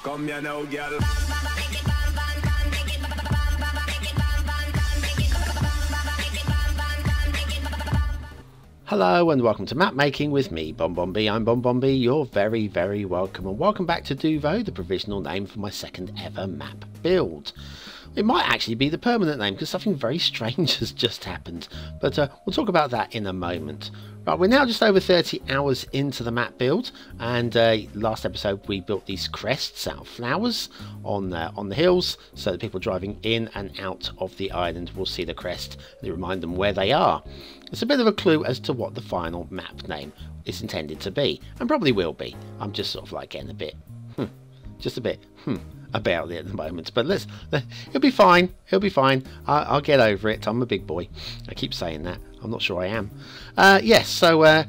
Come here now, girl. Hello and welcome to Map Making with me, BonBonB. I'm BonBonB. You're very, very welcome, and welcome back to Duvo, the provisional name for my second ever map build. It might actually be the permanent name because something very strange has just happened, but we'll talk about that in a moment. Right, we're now just over 30 hours into the map build, and last episode we built these crests out of flowers on the hills, so that people driving in and out of the island will see the crest and remind them where they are. It's a bit of a clue as to what the final map name is intended to be, and probably will be. I'm just sort of like getting a bit, about it at the moment, but it'll be fine. It'll be fine. I'll get over it. I'm a big boy. I keep saying that. I'm not sure I am. Yes. So,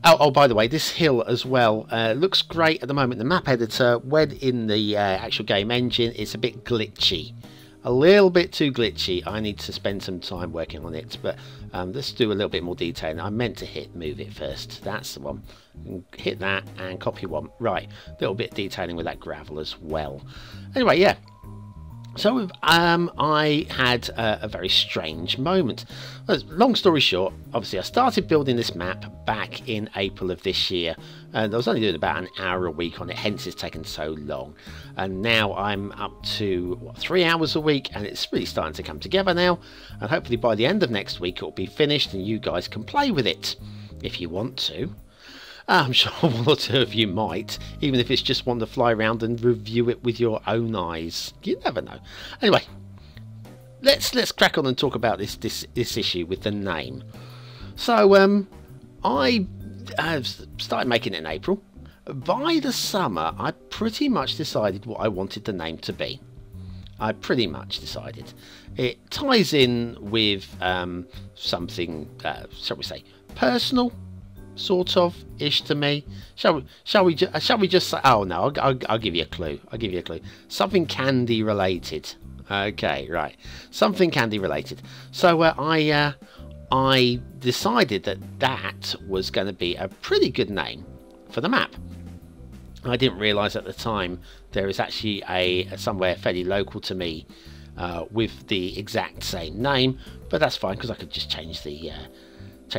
oh, by the way, this hill as well looks great at the moment. The map editor, when in the actual game engine, it's a bit glitchy. A little bit too glitchy. I need to spend some time working on it, but let's do a little bit more detailing. I meant to hit move it first. That's the one. Hit that and copy one. Right, a little bit detailing with that gravel as well. Anyway, yeah. So I had a very strange moment. Long story short, obviously I started building this map back in April of this year, and I was only doing about an hour a week on it, hence it's taken so long. And now I'm up to 3 hours a week, and it's really starting to come together now, and hopefully by the end of next week it'll be finished and you guys can play with it if you want to. I'm sure one or two of you might, even if it's just one to fly around and review it with your own eyes. You never know. Anyway, let's crack on and talk about this issue with the name. So I started making it in April. By the summer, I pretty much decided what I wanted the name to be. I pretty much decided. It ties in with something, shall we say, personal. Sort of ish to me. Shall we just say? Oh no, I'll give you a clue. I'll give you a clue. Something candy related. Okay, right. Something candy related. So I decided that was going to be a pretty good name for the map. I didn't realise at the time there is actually somewhere fairly local to me with the exact same name, but that's fine because I could just change the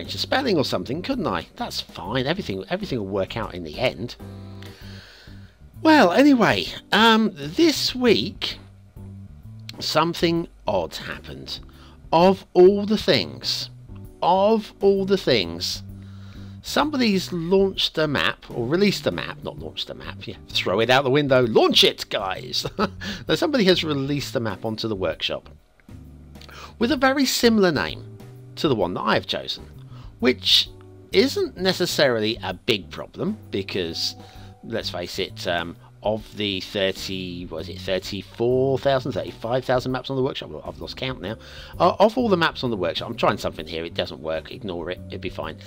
spelling or something, couldn't I? That's fine. Everything will work out in the end. Well, anyway, this week something odd happened. Of all the things, somebody's launched a map, or released a map, not launched a map, yeah, throw it out the window, launch it, guys. Now, somebody has released a map onto the workshop with a very similar name to the one that I've chosen, which isn't necessarily a big problem because, let's face it, of the 34,000, 35,000 maps on the workshop, well, I've lost count now, of all the maps on the workshop, I'm trying something here, it doesn't work, ignore it, it'd be fine.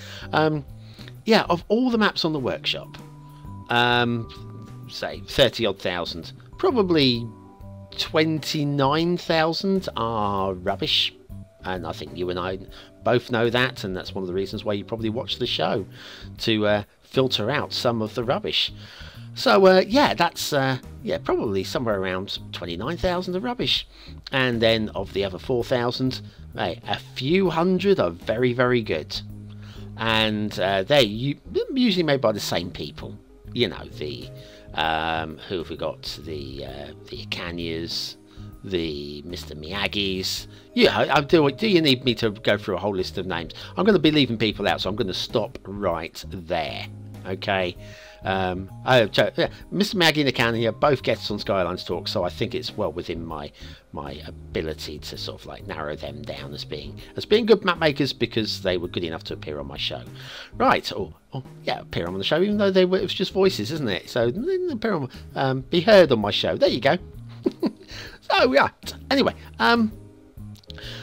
Yeah, of all the maps on the workshop, say 30 odd thousand, probably 29,000 are rubbish. And I think you and I both know that, and that's one of the reasons why you probably watch the show, to filter out some of the rubbish. So yeah, that's probably somewhere around 29,000 of rubbish, and then of the other 4,000, a few hundred are very, very good, and they're usually made by the same people. You know, the who have we got? The Akanyas, the Mr. Miyagis. Yeah, do you need me to go through a whole list of names? I'm going to be leaving people out, so I'm going to stop right there. Okay. Mr. Miyagi and Akanya, both guests on Skylines Talk, so I think it's well within my ability to sort of like narrow them down as being good map makers because they were good enough to appear on my show. Right. Or yeah, appear on the show, even though it was just voices, isn't it? So appear on, be heard on my show. There you go. So yeah, anyway,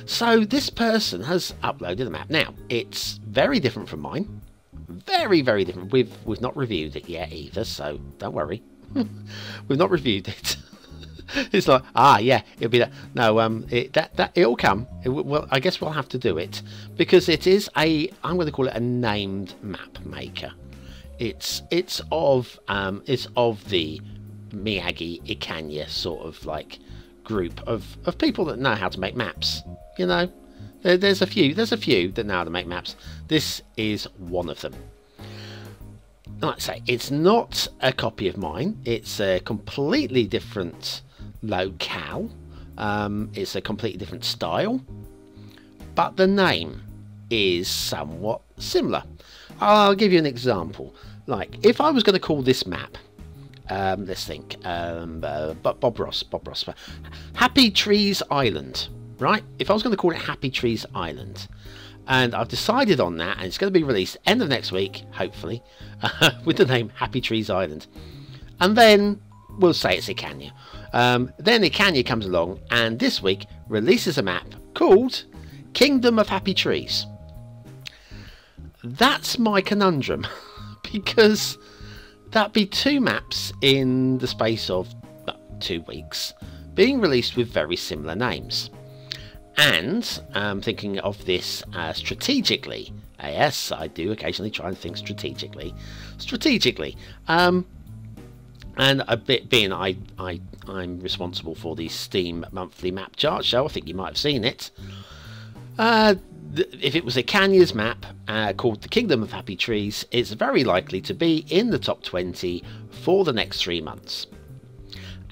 so this person has uploaded a map. Now, it's very different from mine. Very, very different. We've not reviewed it yet either, so don't worry. We've not reviewed it. It's like, yeah, it'll be that. No, it'll come. Well, I guess we'll have to do it because it is I'm going to call it a named map maker. It's of the Miyagi, Ikanya sort of like group of people that know how to make maps. You know, there's a few that know how to make maps. This is one of them. Like I say, it's not a copy of mine. It's a completely different locale. It's a completely different style, but the name is somewhat similar. I'll give you an example. Like, if I was going to call this map, let's think, Bob Ross, Happy Trees Island, right? If I was going to call it Happy Trees Island, and I've decided on that, and it's going to be released end of next week, hopefully, with the name Happy Trees Island, and then we'll say it's Ikanya. Then Ikanya comes along, and this week releases a map called Kingdom of Happy Trees. That's my conundrum, because that'd be two maps in the space of 2 weeks being released with very similar names. And thinking of this strategically. Yes, I do occasionally try and think strategically. And a bit being I'm responsible for the Steam monthly map chart show. I think you might have seen it. If it was a Ikanya's map called the Kingdom of Happy Trees, it's very likely to be in the top 20 for the next 3 months,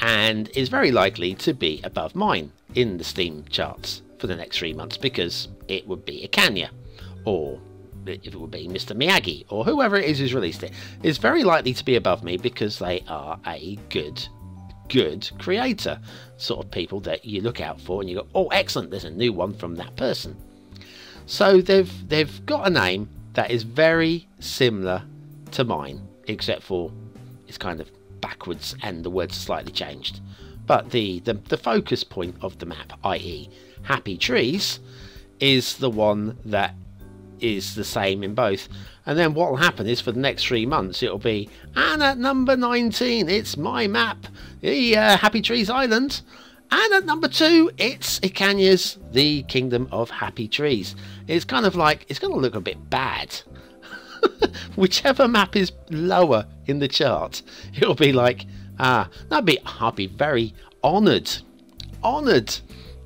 and is very likely to be above mine in the Steam charts for the next 3 months, because it would be Ikanya, or if it would be Mr. Miyagi, or whoever it is who's released it, is very likely to be above me, because they are a good creator, sort of people that you look out for and you go, oh excellent, there's a new one from that person. So they've got a name that is very similar to mine, except for it's kind of backwards and the words are slightly changed. But the focus point of the map, i.e. Happy Trees, is the one that is the same in both. And then what will happen is, for the next 3 months, it'll be, and at number 19 it's my map, the Happy Trees Island, and at number 2 it's Ikanya's The Kingdom of Happy Trees. It's kind of like, it's going to look a bit bad. Whichever map is lower in the chart, it'll be like, I'll be very honoured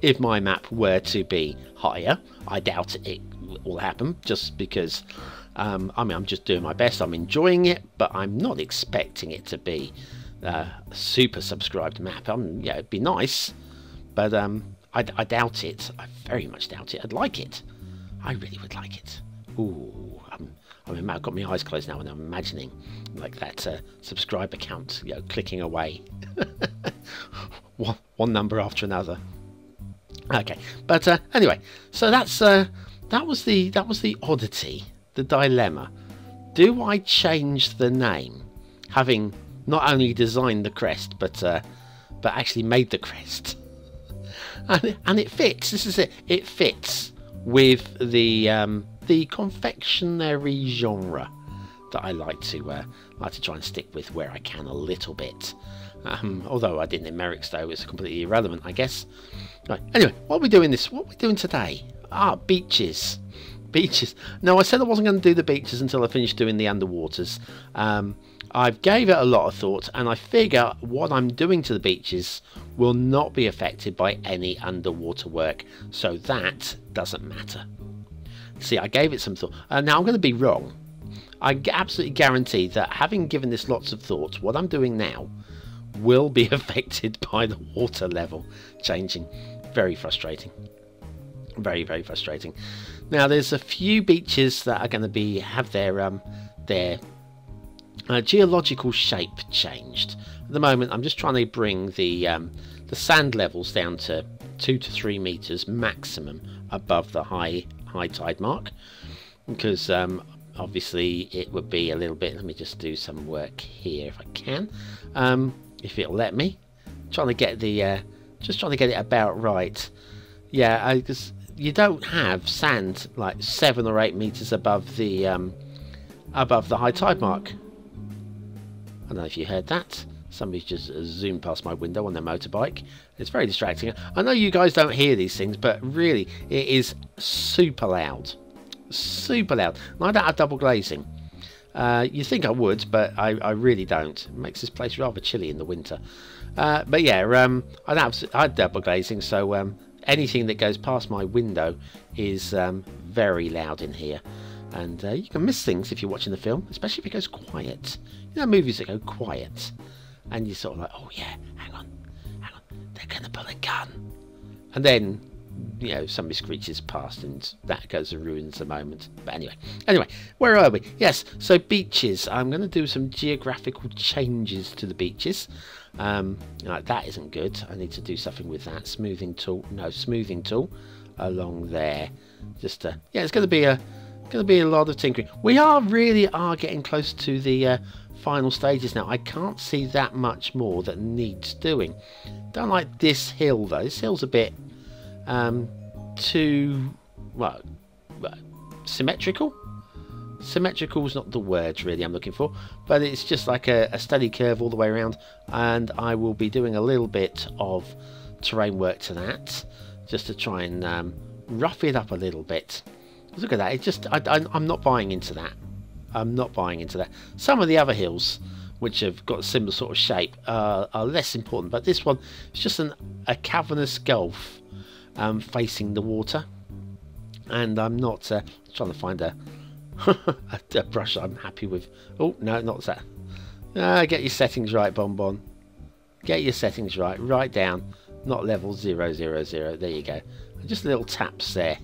if my map were to be higher. I doubt it will happen, just because I'm just doing my best. I'm enjoying it, but I'm not expecting it to be a super subscribed map. Yeah, it'd be nice, but I doubt it. I very much doubt it. I'd like it. I really would like it. Ooh, I've got my eyes closed now, and I'm imagining like that subscriber count, you know, clicking away, one number after another. Okay, but anyway, so that was the oddity, the dilemma. Do I change the name, having not only designed the crest, but actually made the crest? And it fits. This is it. It fits with the confectionery genre that I like to try and stick with where I can a little bit. Although I didn't in Merrickstowe, it's completely irrelevant, I guess. Right. Anyway, what are we doing today? Beaches. Now, I said I wasn't going to do the beaches until I finished doing the underwaters. I've gave it a lot of thought, and I figure what I'm doing to the beaches will not be affected by any underwater work, so that doesn't matter. See, I gave it some thought. Now, I'm going to be wrong. I absolutely guarantee that, having given this lots of thought, what I'm doing now will be affected by the water level changing. Very frustrating. Very, very frustrating. Now, there's a few beaches that are going to have their geological shape changed. At the moment, I'm just trying to bring the sand levels down to 2 to 3 meters maximum above the high tide mark, because obviously it would be a little bit. Let me just do some work here if I can, if it'll let me. Trying to get the just trying to get it about right. Yeah, because you don't have sand like 7 or 8 meters above the high tide mark. I don't know if you heard that. Somebody's just zoomed past my window on their motorbike. It's very distracting. I know you guys don't hear these things, but really, it is super loud. Super loud. And I don't have double glazing. You think I would, but I really don't. It makes this place rather chilly in the winter. But yeah, I had double glazing, so anything that goes past my window is very loud in here. And you can miss things if you're watching the film, especially if it goes quiet. You know, movies that go quiet, and you're sort of like, oh yeah, hang on, they're gonna pull a gun, and then, you know, somebody screeches past and that goes and ruins the moment. But anyway, where are we? Yes, so beaches. I'm going to do some geographical changes to the beaches. That isn't good. I need to do something with that. Smoothing tool along there. Just yeah, it's going to be a lot of tinkering. We really are getting close to the final stages now. I can't see that much more that needs doing. Don't like this hill though. This hill's a bit too symmetrical. Symmetrical is not the word really I'm looking for, but it's just like a steady curve all the way around, and I will be doing a little bit of terrain work to that just to try and rough it up a little bit. Look at that. It just I'm not buying into that. I'm not buying into that. Some of the other hills which have got a similar sort of shape are less important, but this one is just a cavernous gulf facing the water, and I'm not trying to find a brush I'm happy with. Oh no, not that. Get your settings right, BonBon. Get your settings right. Right down, not level 000. There you go. Just little taps there.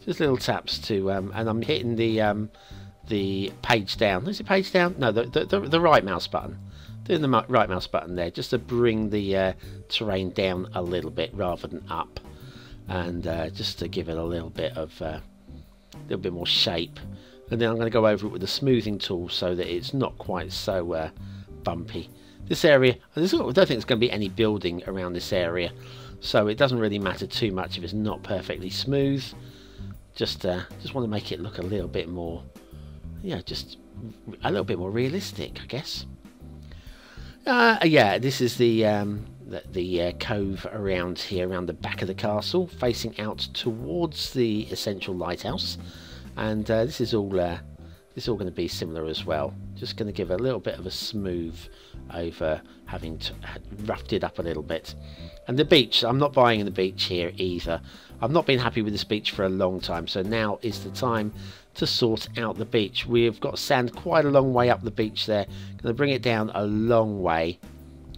Just little taps to and I'm hitting the page down. Is it page down? No, the right mouse button. Doing the right mouse button there, just to bring the terrain down a little bit rather than up, and just to give it a little bit more shape. And then I'm going to go over it with the smoothing tool so that it's not quite so bumpy. This area, I don't think there's going to be any building around this area, so it doesn't really matter too much if it's not perfectly smooth. Just want to make it look a little bit more, yeah, just a little bit more realistic, I guess. Yeah, this is the cove around here, around the back of the castle, facing out towards the essential lighthouse, and this is all going to be similar as well. Just going to give a little bit of a smooth over having roughed it up a little bit. And the beach, I'm not buying the beach here either. I've not been happy with this beach for a long time, so now is the time to sort out the beach. We've got sand quite a long way up the beach there. Going to bring it down a long way,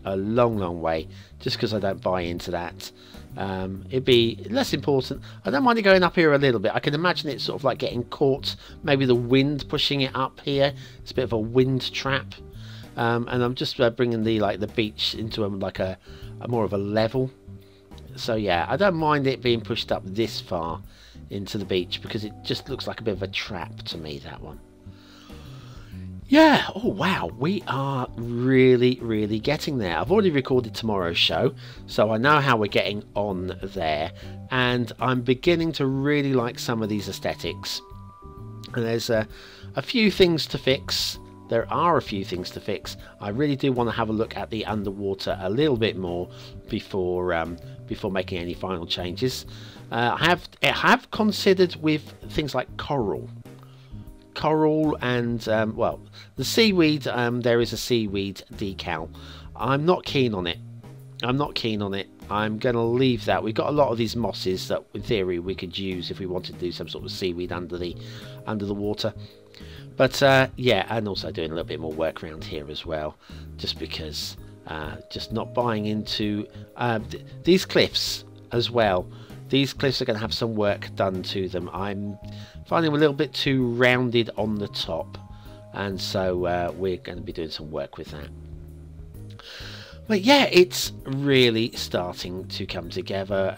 a long way, just because I don't buy into that. It'd be less important. I don't mind it going up here a little bit. I can imagine it sort of like getting caught, maybe the wind pushing it up here. It's a bit of a wind trap, and I'm just bringing the beach into a more of a level. So yeah, I don't mind it being pushed up this far into the beach, because it just looks like a bit of a trap to me, that one. Yeah, oh wow, we are really getting there. I've already recorded tomorrow's show, so I know how we're getting on there, and I'm beginning to really like some of these aesthetics. And there's a few things to fix. There are a few things to fix. I really do want to have a look at the underwater a little bit more before making any final changes. I have considered with things like coral and well, the seaweed. There is a seaweed decal. I'm not keen on it. I'm going to leave that. We've got a lot of these mosses that in theory we could use if we wanted to do some sort of seaweed under the water. But yeah, and also doing a little bit more work around here as well, just because just not buying into these cliffs as well. These cliffs are going to have some work done to them. I'm finding them a little bit too rounded on the top, and so we're going to be doing some work with that. But yeah, it's really starting to come together.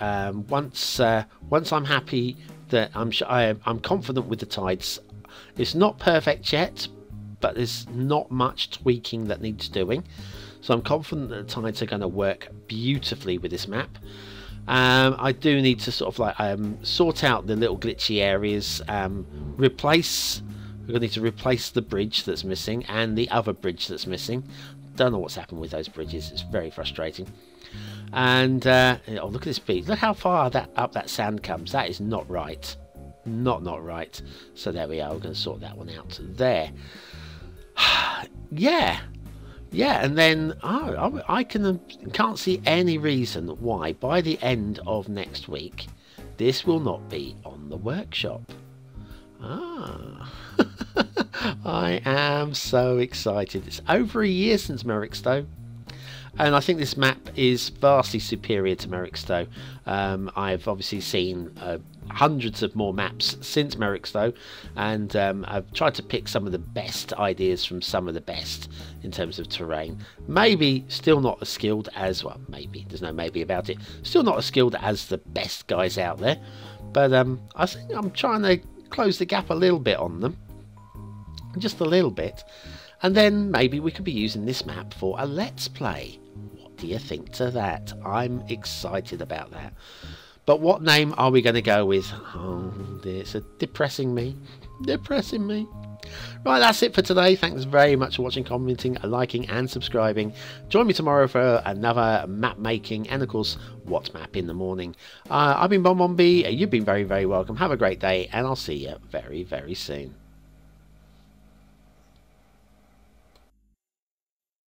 Once I'm happy that I'm confident with the tides. It's not perfect yet, but there's not much tweaking that needs doing. So I'm confident that the tides are going to work beautifully with this map. I do need to sort of sort out the little glitchy areas. We're going to need to replace the bridge that's missing and the other bridge that's missing. Don't know what's happened with those bridges. It's very frustrating. And oh, look at this beach. Look how far up that sand comes. That is not right. Not right. So there we are. We're going to sort that one out there. Yeah. Yeah, and then I can't see any reason why by the end of next week this will not be on the workshop. I am so excited. It's over a year since Merrickstowe, and I think this map is vastly superior to Merrickstowe. I've obviously seen hundreds of more maps since Merrickstowe, and I've tried to pick some of the best ideas from some of the best in terms of terrain. Maybe still not as skilled as, well, maybe, there's no maybe about it, still not as skilled as the best guys out there, but I think I'm trying to close the gap a little bit on them, just a little bit, and then maybe we could be using this map for a let's play. What do you think to that? I'm excited about that. But what name are we going to go with? Oh dear, it's depressing me. Depressing me. Right, that's it for today. Thanks very much for watching, commenting, liking and subscribing. Join me tomorrow for another map making and of course what map in the morning. I've been BonBonB. You've been very, very welcome. Have a great day and I'll see you very, very soon.